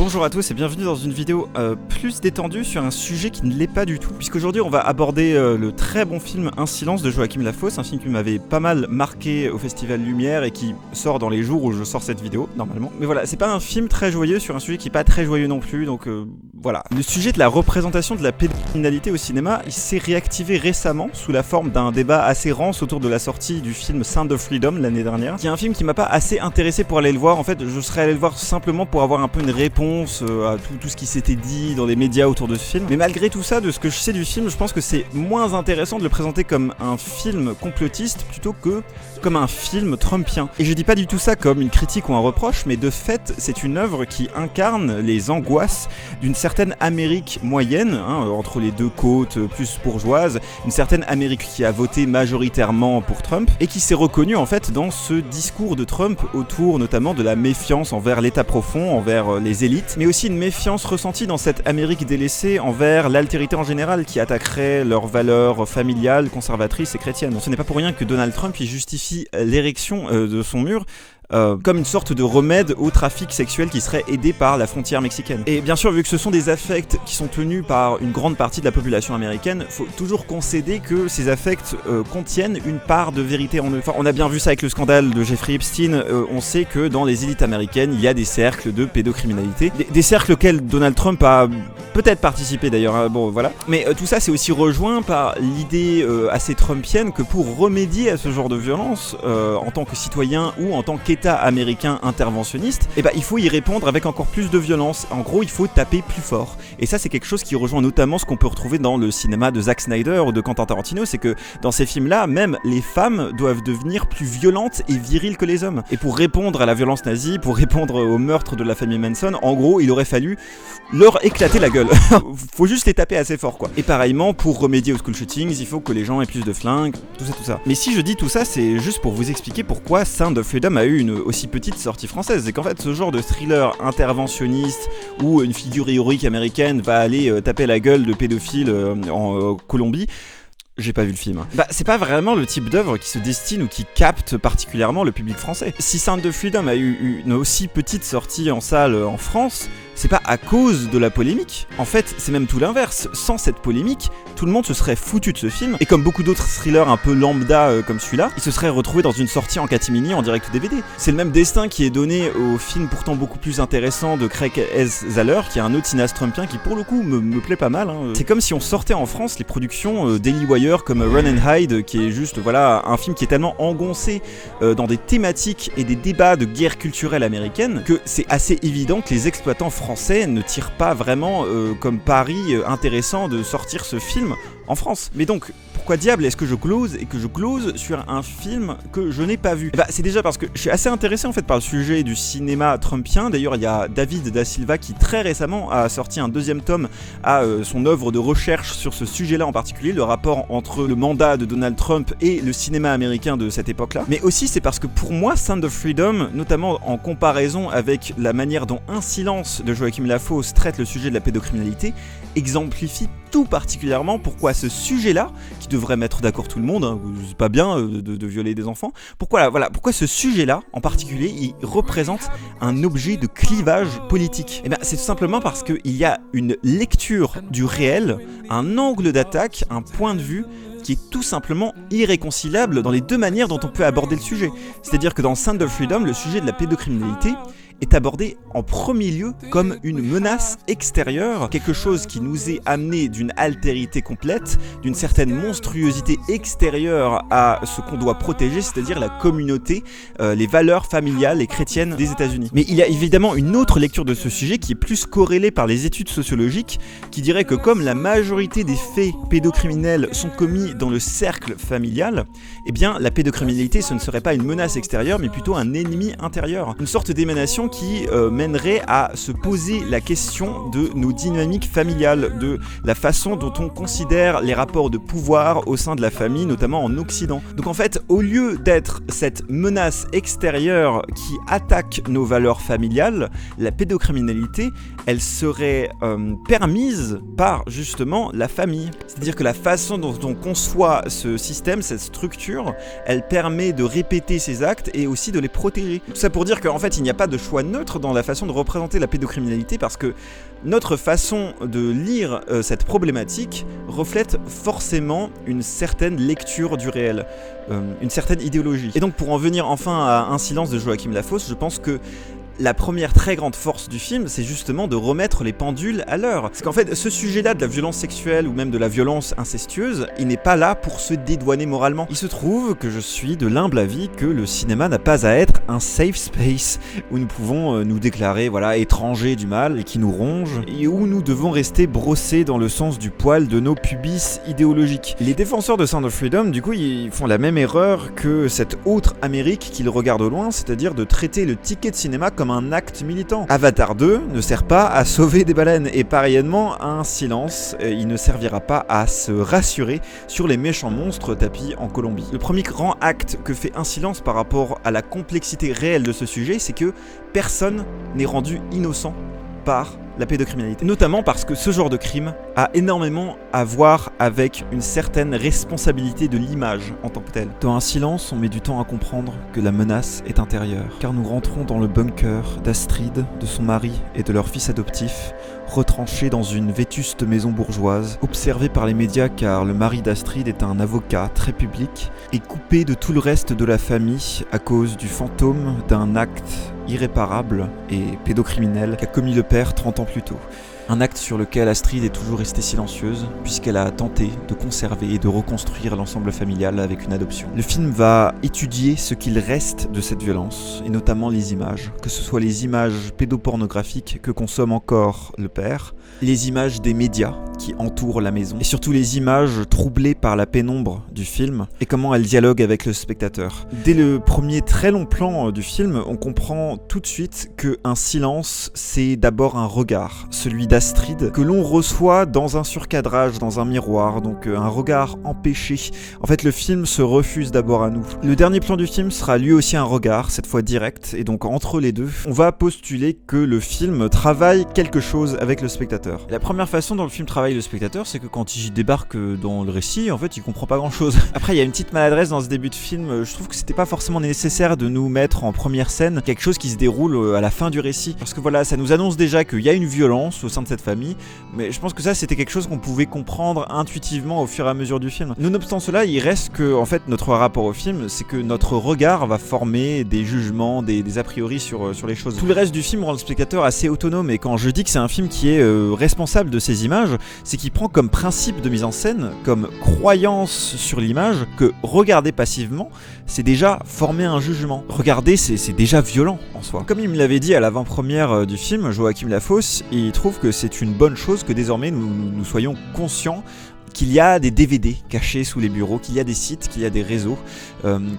Bonjour à tous et bienvenue dans une vidéo plus détendue sur un sujet qui ne l'est pas du tout. Puisqu'aujourd'hui on va aborder le très bon film Un silence de Joachim Lafosse, un film qui m'avait pas mal marqué au Festival Lumière et qui sort dans les jours où je sors cette vidéo, normalement. Mais voilà, c'est pas un film très joyeux sur un sujet qui est pas très joyeux non plus, donc voilà. Le sujet de la représentation de la pédocriminalité au cinéma, il s'est réactivé récemment sous la forme d'un débat assez rance autour de la sortie du film Sound of Freedom l'année dernière, qui est un film qui m'a pas assez intéressé pour aller le voir. En fait, je serais allé le voir simplement pour avoir un peu une réponse à tout ce qui s'était dit dans les médias autour de ce film. Mais malgré tout ça, de ce que je sais du film, je pense que c'est moins intéressant de le présenter comme un film complotiste plutôt que comme un film trumpien. Et je dis pas du tout ça comme une critique ou un reproche, mais de fait, c'est une œuvre qui incarne les angoisses d'une certaine Amérique moyenne, entre les deux côtes plus bourgeoises, une certaine Amérique qui a voté majoritairement pour Trump, et qui s'est reconnue en fait dans ce discours de Trump autour notamment de la méfiance envers l'État profond, envers les élites, mais aussi une méfiance ressentie dans cette Amérique délaissée envers l'altérité en général qui attaquerait leurs valeurs familiales, conservatrices et chrétiennes. Ce n'est pas pour rien que Donald Trump y justifie l'érection de son mur comme une sorte de remède au trafic sexuel qui serait aidé par la frontière mexicaine. Et bien sûr, vu que ce sont des affects qui sont tenus par une grande partie de la population américaine, faut toujours concéder que ces affects contiennent une part de vérité en eux. Enfin, on a bien vu ça avec le scandale de Jeffrey Epstein, on sait que dans les élites américaines, il y a des cercles de pédocriminalité, des cercles auxquels Donald Trump a peut-être participé d'ailleurs, bon voilà. Mais tout ça c'est aussi rejoint par l'idée assez trumpienne que pour remédier à ce genre de violence, en tant que citoyen ou en tant qu'État américain interventionniste, il faut y répondre avec encore plus de violence. En gros, il faut taper plus fort. Et ça, c'est quelque chose qui rejoint notamment ce qu'on peut retrouver dans le cinéma de Zack Snyder ou de Quentin Tarantino, c'est que dans ces films-là, même les femmes doivent devenir plus violentes et viriles que les hommes. Et pour répondre à la violence nazie, pour répondre au meurtre de la famille Manson, en gros, il aurait fallu leur éclater la gueule. Faut juste les taper assez fort, quoi. Et pareillement, pour remédier aux school shootings, il faut que les gens aient plus de flingues, tout ça. Mais si je dis tout ça, c'est juste pour vous expliquer pourquoi Sound of Freedom a eu une aussi petite sortie française. C'est qu'en fait, ce genre de thriller interventionniste où une figure héroïque américaine va aller taper la gueule de pédophiles en Colombie, j'ai pas vu le film. C'est pas vraiment le type d'œuvre qui se destine ou qui capte particulièrement le public français. Si Sound of Freedom a eu une aussi petite sortie en salle en France, c'est pas à cause de la polémique. En fait, c'est même tout l'inverse. Sans cette polémique, tout le monde se serait foutu de ce film. Et comme beaucoup d'autres thrillers un peu lambda comme celui-là, il se serait retrouvé dans une sortie en catimini en direct ou DVD. C'est le même destin qui est donné au film pourtant beaucoup plus intéressant de Craig S. Zahler, qui est un autre cinéaste trumpien qui pour le coup me plaît pas mal. C'est comme si on sortait en France les productions Daily Wire comme Run and Hide, qui est juste un film qui est tellement engoncé dans des thématiques et des débats de guerre culturelle américaine que c'est assez évident que les exploitants français ne tirent pas vraiment comme pari intéressant de sortir ce film en France. Mais donc, pourquoi diable est-ce que je close et que je close sur un film que je n'ai pas vu ? C'est déjà parce que je suis assez intéressé en fait par le sujet du cinéma trumpien. D'ailleurs, il y a David Da Silva qui très récemment a sorti un deuxième tome à son œuvre de recherche sur ce sujet-là en particulier, le rapport entre le mandat de Donald Trump et le cinéma américain de cette époque-là. Mais aussi, c'est parce que pour moi, Sound of Freedom, notamment en comparaison avec la manière dont Un silence de Joachim Lafosse traite le sujet de la pédocriminalité, exemplifie tout particulièrement pourquoi ce sujet-là, qui devrait mettre d'accord tout le monde, c'est pas bien de violer des enfants, pourquoi ce sujet-là, en particulier, il représente un objet de clivage politique. C'est tout simplement parce qu'il y a une lecture du réel, un angle d'attaque, un point de vue qui est tout simplement irréconciliable dans les deux manières dont on peut aborder le sujet. C'est-à-dire que dans Sound of Freedom, le sujet de la pédocriminalité est abordé en premier lieu comme une menace extérieure, quelque chose qui nous est amené d'une altérité complète, d'une certaine monstruosité extérieure à ce qu'on doit protéger, c'est-à-dire la communauté, les valeurs familiales et chrétiennes des États-Unis. Mais il y a évidemment une autre lecture de ce sujet qui est plus corrélée par les études sociologiques, qui dirait que comme la majorité des faits pédocriminels sont commis dans le cercle familial, la pédocriminalité ce ne serait pas une menace extérieure, mais plutôt un ennemi intérieur, une sorte d'émanation qui mènerait à se poser la question de nos dynamiques familiales, de la façon dont on considère les rapports de pouvoir au sein de la famille, notamment en Occident. Donc en fait, au lieu d'être cette menace extérieure qui attaque nos valeurs familiales, la pédocriminalité, elle serait permise par justement la famille. C'est-à-dire que la façon dont on conçoit ce système, cette structure, elle permet de répéter ces actes et aussi de les protéger. Tout ça pour dire qu'en fait, il n'y a pas de choix soit neutre dans la façon de représenter la pédocriminalité parce que notre façon de lire cette problématique reflète forcément une certaine lecture du réel, une certaine idéologie. Et donc pour en venir enfin à Un silence de Joachim Lafosse, je pense que la première très grande force du film, c'est justement de remettre les pendules à l'heure. Parce qu'en fait, ce sujet-là de la violence sexuelle ou même de la violence incestueuse, il n'est pas là pour se dédouaner moralement. Il se trouve que je suis de l'humble avis que le cinéma n'a pas à être un safe space où nous pouvons nous déclarer étrangers du mal et qui nous ronge, et où nous devons rester brossés dans le sens du poil de nos pubis idéologiques. Les défenseurs de Sound of Freedom, du coup, ils font la même erreur que cette autre Amérique qu'ils regardent au loin, c'est-à-dire de traiter le ticket de cinéma comme un acte militant. Avatar 2 ne sert pas à sauver des baleines et pareillement Un silence, il ne servira pas à se rassurer sur les méchants monstres tapis en Colombie. Le premier grand acte que fait Un silence par rapport à la complexité réelle de ce sujet, c'est que personne n'est rendu innocent par la pédocriminalité. Notamment parce que ce genre de crime a énormément à voir avec une certaine responsabilité de l'image en tant que telle. Dans Un silence, on met du temps à comprendre que la menace est intérieure, car nous rentrons dans le bunker d'Astrid, de son mari et de leur fils adoptif, retranchés dans une vétuste maison bourgeoise, observés par les médias car le mari d'Astrid est un avocat très public, et coupé de tout le reste de la famille à cause du fantôme d'un acte irréparable et pédocriminel qu'a commis le père 30 ans plus tôt. Un acte sur lequel Astrid est toujours restée silencieuse, puisqu'elle a tenté de conserver et de reconstruire l'ensemble familial avec une adoption. Le film va étudier ce qu'il reste de cette violence, et notamment les images, que ce soit les images pédopornographiques que consomme encore le père, les images des médias qui entourent la maison, et surtout les images troublées par la pénombre du film, et comment elles dialoguent avec le spectateur. Dès le premier très long plan du film, on comprend tout de suite que Un silence, c'est d'abord un regard, celui d'Astrid, que l'on reçoit dans un surcadrage, dans un miroir, donc un regard empêché. En fait, le film se refuse d'abord à nous. Le dernier plan du film sera lui aussi un regard, cette fois direct, et donc entre les deux, on va postuler que le film travaille quelque chose avec le spectateur. La première façon dont le film travaille le spectateur, c'est que quand il débarque dans le récit, en fait, il comprend pas grand-chose. Après, il y a une petite maladresse dans ce début de film, je trouve que c'était pas forcément nécessaire de nous mettre en première scène quelque chose qui se déroule à la fin du récit, parce que voilà, ça nous annonce déjà qu'il y a une violence au sein de cette famille, mais je pense que ça c'était quelque chose qu'on pouvait comprendre intuitivement au fur et à mesure du film. Nonobstant cela, il reste que en fait notre rapport au film, c'est que notre regard va former des jugements, des a priori sur les choses. Tout le reste du film rend le spectateur assez autonome, et quand je dis que c'est un film qui est responsable de ses images, c'est qu'il prend comme principe de mise en scène, comme croyance sur l'image, que regarder passivement, c'est déjà former un jugement. Regarder, c'est déjà violent en soi. Comme il me l'avait dit à l'avant-première du film, Joachim Lafosse, il trouve que c'est une bonne chose que désormais nous soyons conscients qu'il y a des DVD cachés sous les bureaux, qu'il y a des sites, qu'il y a des réseaux,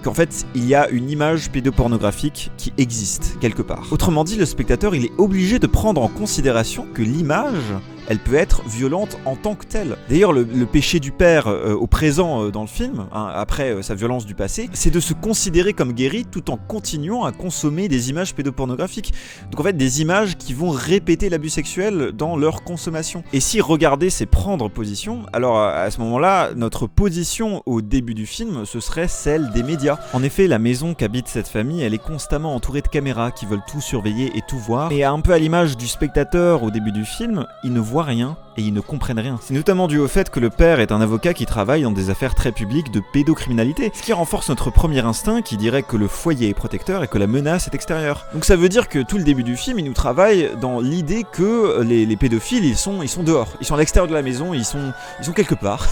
qu'en fait il y a une image pédopornographique qui existe quelque part. Autrement dit, le spectateur il est obligé de prendre en considération que l'image, elle peut être violente en tant que telle. D'ailleurs, le péché du père au présent dans le film, après sa violence du passé, c'est de se considérer comme guéri tout en continuant à consommer des images pédopornographiques. Donc en fait, des images qui vont répéter l'abus sexuel dans leur consommation. Et si regarder, c'est prendre position, alors à ce moment-là, notre position au début du film, ce serait celle des médias. En effet, la maison qu'habite cette famille, elle est constamment entourée de caméras qui veulent tout surveiller et tout voir. Et un peu à l'image du spectateur au début du film, il ne voit rien et ils ne comprennent rien. C'est notamment dû au fait que le père est un avocat qui travaille dans des affaires très publiques de pédocriminalité, ce qui renforce notre premier instinct qui dirait que le foyer est protecteur et que la menace est extérieure. Donc ça veut dire que tout le début du film, il nous travaille dans l'idée que les pédophiles, ils sont dehors, ils sont à l'extérieur de la maison, ils sont quelque part,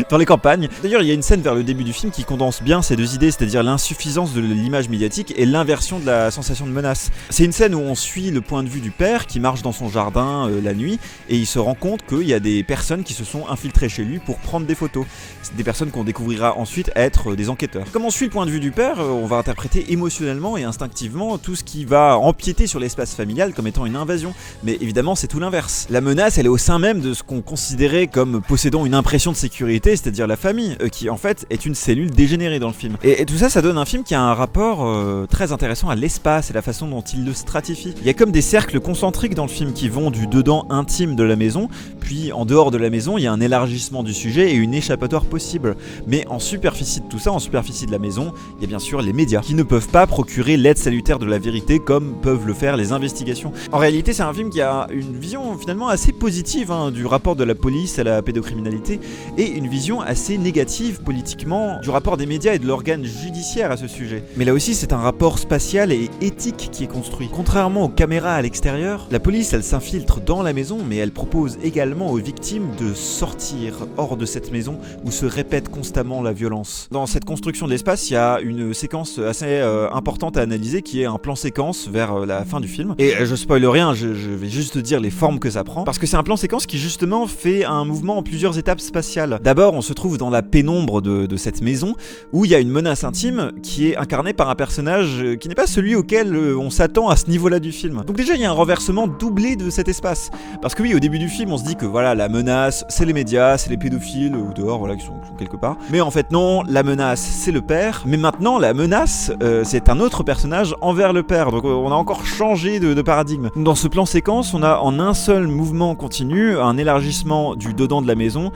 dans les campagnes. D'ailleurs, il y a une scène vers le début du film qui condense bien ces deux idées, c'est-à-dire l'insuffisance de l'image médiatique et l'inversion de la sensation de menace. C'est une scène où on suit le point de vue du père qui marche dans son jardin la nuit, et il se rend compte qu'il y a des personnes qui se sont infiltrées chez lui pour prendre des photos. C'est des personnes qu'on découvrira ensuite être des enquêteurs. Comme on suit le point de vue du père, on va interpréter émotionnellement et instinctivement tout ce qui va empiéter sur l'espace familial comme étant une invasion. Mais évidemment, c'est tout l'inverse. La menace, elle est au sein même de ce qu'on considérait comme possédant une impression de sécurité, c'est-à-dire la famille, qui en fait est une cellule dégénérée dans le film. Et tout ça, ça donne un film qui a un rapport très intéressant à l'espace et la façon dont il le stratifie. Il y a comme des cercles concentriques dans le film qui vont du dedans intime de la maison, puis en dehors de la maison, il y a un élargissement du sujet et une échappatoire possible. Mais en superficie de tout ça, en superficie de la maison, il y a bien sûr les médias, qui ne peuvent pas procurer l'aide salutaire de la vérité comme peuvent le faire les investigations. En réalité, c'est un film qui a une vision finalement assez positive du rapport de la police à la pédocriminalité, et une vision assez négative politiquement du rapport des médias et de l'organe judiciaire à ce sujet. Mais là aussi, c'est un rapport spatial et éthique qui est construit. Contrairement aux caméras à l'extérieur, la police, elle s'infiltre dans la maison, mais elle propose également aux victimes de sortir hors de cette maison où se répète constamment la violence. Dans cette construction de l'espace, il y a une séquence assez importante à analyser qui est un plan séquence vers la fin du film. Et je spoil rien, je vais juste dire les formes que ça prend, parce que c'est un plan séquence qui justement fait un mouvement en plusieurs étapes spatiales. D'abord, on se trouve dans la pénombre de cette maison où il y a une menace intime qui est incarnée par un personnage qui n'est pas celui auquel on s'attend à ce niveau-là du film. Donc déjà, il y a un renversement doublé de cet espace. Parce que oui, au début du film, on se dit que voilà, la menace, c'est les médias, c'est les pédophiles ou dehors, voilà, qui sont quelque part. Mais en fait non, la menace, c'est le père. Mais maintenant, la menace, c'est un autre personnage envers le père. Donc on a encore changé de paradigme. Dans ce plan séquence, on a en un seul mouvement continu un élargissement du dedans de la maison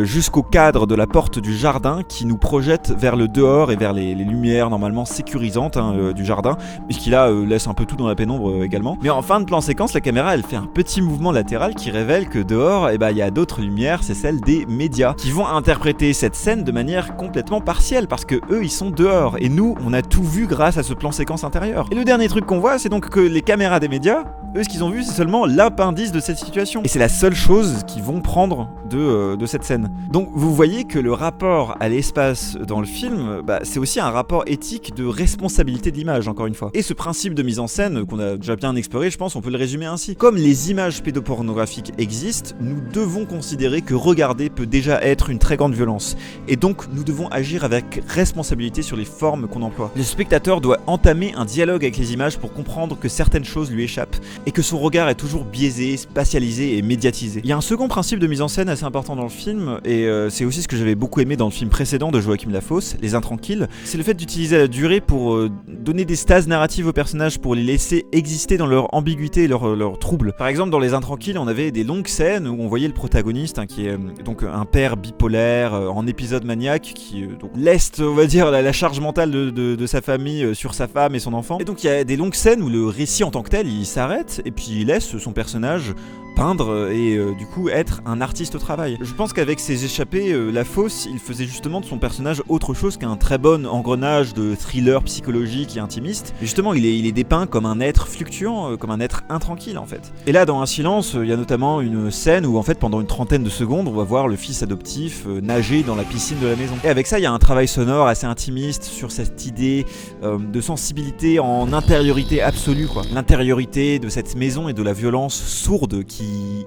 jusqu'au cadre de la porte du jardin qui nous projette vers le dehors et vers les lumières normalement sécurisantes du jardin, et qui là laisse un peu tout dans la pénombre également. Mais en fin de plan séquence, la caméra elle fait un petit mouvement latéral qui révèle que dehors, il y a d'autres lumières, c'est celle des médias, qui vont interpréter cette scène de manière complètement partielle, parce que eux ils sont dehors, et nous on a tout vu grâce à ce plan séquence intérieur. Et le dernier truc qu'on voit, c'est donc que les caméras des médias, eux ce qu'ils ont vu c'est seulement l'appendice de cette situation. Et c'est la seule chose qu'ils vont prendre de cette scène. Donc vous voyez que le rapport à l'espace dans le film, c'est aussi un rapport éthique de responsabilité de l'image, encore une fois. Et ce principe de mise en scène qu'on a déjà bien exploré, je pense on peut le résumer ainsi. Comme les images pédopornographiques existent, nous devons considérer que regarder peut déjà être une très grande violence. Et donc nous devons agir avec responsabilité sur les formes qu'on emploie. Le spectateur doit entamer un dialogue avec les images pour comprendre que certaines choses lui échappent et que son regard est toujours biaisé, spatialisé et médiatisé. Il y a un second principe de mise en scène assez important dans le film, et c'est aussi ce que j'avais beaucoup aimé dans le film précédent de Joachim Lafosse, Les Intranquilles, c'est le fait d'utiliser la durée pour donner des stases narratives aux personnages, pour les laisser exister dans leur ambiguïté et leur trouble. Par exemple, dans Les Intranquilles, on avait des longues scènes où on voyait le protagoniste, qui est donc un père bipolaire en épisode maniaque, qui donc leste, on va dire, la charge mentale de sa famille sur sa femme et son enfant. Et donc il y a des longues scènes où le récit en tant que tel, il s'arrête, et puis il laisse son personnage peindre et du coup être un artiste au travail. Je pense qu'avec ses échappées, Lafosse, il faisait justement de son personnage autre chose qu'un très bon engrenage de thriller psychologique et intimiste. Et justement, il est dépeint comme un être fluctuant, comme un être intranquille en fait. Et là, dans Un silence, il y a notamment une scène où en fait, pendant une trentaine de secondes, on va voir le fils adoptif nager dans la piscine de la maison. Et avec ça, il y a un travail sonore assez intimiste sur cette idée de sensibilité en intériorité absolue, quoi. L'intériorité de cette maison et de la violence sourde qui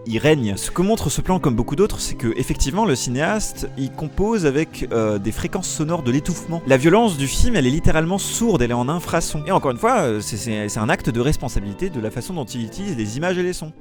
y règne. Ce que montre ce plan, comme beaucoup d'autres, c'est que effectivement le cinéaste il compose avec des fréquences sonores de l'étouffement. La violence du film, elle est littéralement sourde, elle est en infrason. Et encore une fois, c'est un acte de responsabilité de la façon dont il utilise les images et les sons.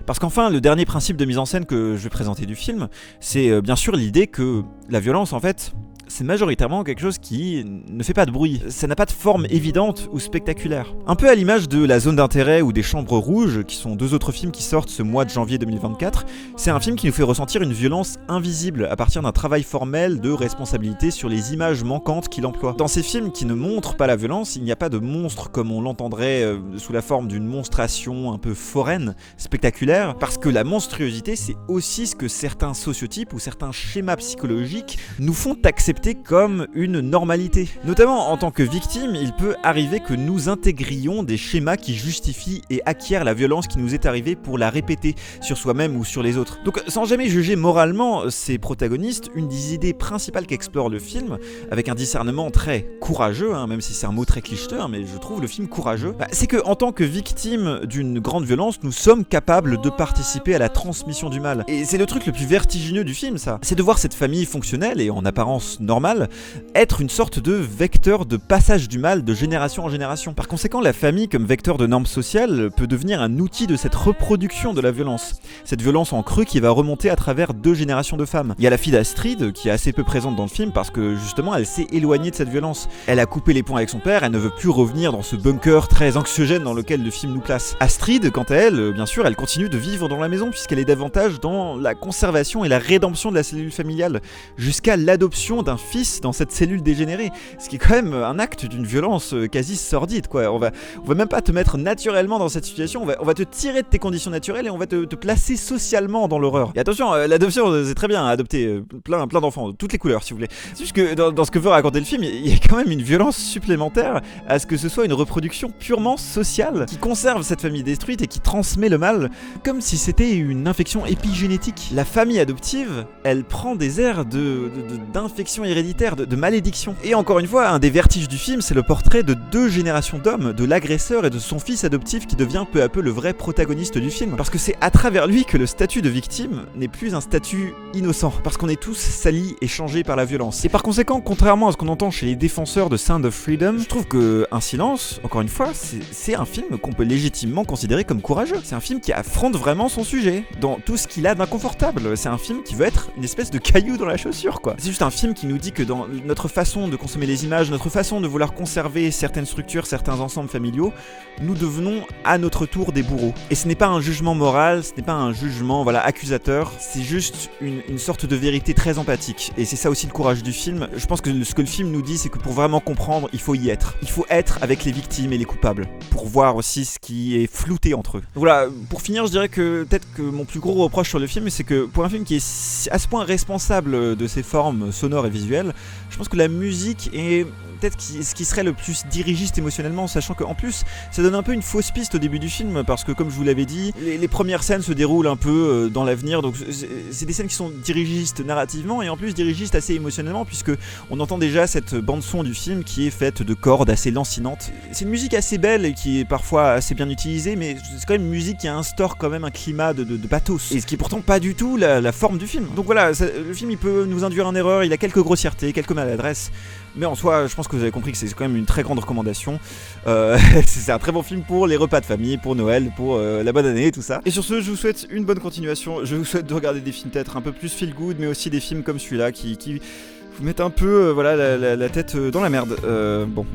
Parce qu'enfin, le dernier principe de mise en scène que je vais présenter du film, c'est bien sûr l'idée que la violence, en fait, c'est majoritairement quelque chose qui ne fait pas de bruit. Ça n'a pas de forme évidente ou spectaculaire. Un peu à l'image de La Zone d'intérêt ou des Chambres rouges, qui sont deux autres films qui sortent ce mois de janvier 2024, c'est un film qui nous fait ressentir une violence invisible à partir d'un travail formel de responsabilité sur les images manquantes qu'il emploie. Dans ces films qui ne montrent pas la violence, il n'y a pas de monstre comme on l'entendrait sous la forme d'une monstration un peu foraine, spectaculaire, parce que la monstruosité, c'est aussi ce que certains sociotypes ou certains schémas psychologiques nous font accepter comme une normalité. Notamment en tant que victime, il peut arriver que nous intégrions des schémas qui justifient et acquièrent la violence qui nous est arrivée pour la répéter sur soi-même ou sur les autres. Donc sans jamais juger moralement ces protagonistes, une des idées principales qu'explore le film, avec un discernement très courageux, même si c'est un mot très cliché, mais je trouve le film courageux, c'est que en tant que victime d'une grande violence, nous sommes capables de participer à la transmission du mal. Et c'est le truc le plus vertigineux du film, ça. C'est de voir cette famille fonctionnelle et en apparence normale, être une sorte de vecteur de passage du mal de génération en génération. Par conséquent, la famille comme vecteur de normes sociales peut devenir un outil de cette reproduction de la violence. Cette violence en creux qui va remonter à travers 2 générations de femmes. Il y a la fille d'Astrid qui est assez peu présente dans le film parce que justement elle s'est éloignée de cette violence. Elle a coupé les ponts avec son père, elle ne veut plus revenir dans ce bunker très anxiogène dans lequel le film nous place. Astrid, quant à elle, bien sûr, elle continue de vivre dans la maison puisqu'elle est davantage dans la conservation et la rédemption de la cellule familiale, jusqu'à l'adoption d'un fils dans cette cellule dégénérée. Ce qui est quand même un acte d'une violence quasi sordide, quoi. On va même pas te mettre naturellement dans cette situation, on va te tirer de tes conditions naturelles et on va te placer socialement dans l'horreur. Et attention, l'adoption, c'est très bien, adopter plein d'enfants, de toutes les couleurs si vous voulez. C'est juste que dans ce que veut raconter le film, il y a quand même une violence supplémentaire à ce que ce soit une reproduction purement sociale qui conserve cette famille détruite et qui transmet le mal comme si c'était une infection épigénétique. La famille adoptive, elle prend des airs d'infection héréditaire, de malédiction. Et encore une fois, un des vertiges du film, c'est le portrait de 2 générations d'hommes, de l'agresseur et de son fils adoptif qui devient peu à peu le vrai protagoniste du film. Parce que c'est à travers lui que le statut de victime n'est plus un statut innocent. Parce qu'on est tous salis et changés par la violence. Et par conséquent, contrairement à ce qu'on entend chez les défenseurs de Sound of Freedom, je trouve que Un Silence, encore une fois, c'est un film qu'on peut légitimement considérer comme courageux. C'est un film qui affronte vraiment son sujet, dans tout ce qu'il a d'inconfortable. C'est un film qui veut être une espèce de caillou dans la chaussure, quoi. C'est juste un film qui nous dit que dans notre façon de consommer les images, notre façon de vouloir conserver certaines structures, certains ensembles familiaux, nous devenons à notre tour des bourreaux. Et ce n'est pas un jugement moral, ce n'est pas un jugement accusateur, c'est juste une sorte de vérité très empathique. Et c'est ça aussi le courage du film. Je pense que ce que le film nous dit, c'est que pour vraiment comprendre, il faut y être. Il faut être avec les victimes et les coupables, pour voir aussi ce qui est flouté entre eux. Donc voilà, pour finir, je dirais que peut-être que mon plus gros reproche sur le film, c'est que pour un film qui est à ce point responsable de ses formes sonores et visuelles, je pense que la musique est peut-être ce qui serait le plus dirigiste émotionnellement, sachant qu'en plus ça donne un peu une fausse piste au début du film, parce que comme je vous l'avais dit, les premières scènes se déroulent un peu dans l'avenir, donc c'est des scènes qui sont dirigistes narrativement et en plus dirigistes assez émotionnellement, puisque on entend déjà cette bande son du film qui est faite de cordes assez lancinantes. C'est une musique assez belle et qui est parfois assez bien utilisée, mais c'est quand même une musique qui instaure quand même un climat de pathos, et ce qui est pourtant pas du tout la forme du film. Donc voilà, le film il peut nous induire en erreur, il a quelques grossièretés, quelques maladresses, mais en soi je pense que vous avez compris que c'est quand même une très grande recommandation. C'est un très bon film pour les repas de famille, pour Noël, pour la bonne année et tout ça. Et sur ce, je vous souhaite une bonne continuation. Je vous souhaite de regarder des films peut-être un peu plus feel good, mais aussi des films comme celui-là qui vous mettent un peu la tête dans la merde.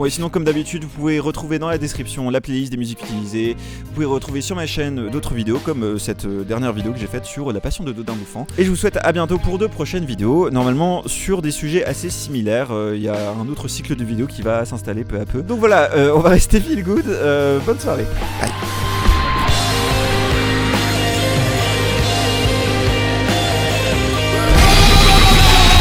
Et sinon, comme d'habitude, vous pouvez retrouver dans la description la playlist des musiques utilisées. Vous pouvez retrouver sur ma chaîne d'autres vidéos, comme cette dernière vidéo que j'ai faite sur la passion de Dodin Bouffant. Et je vous souhaite à bientôt pour de prochaines vidéos, normalement sur des sujets assez similaires. Il y a un autre cycle de vidéos qui va s'installer peu à peu. Donc voilà, on va rester feel good. Bonne soirée. Bye.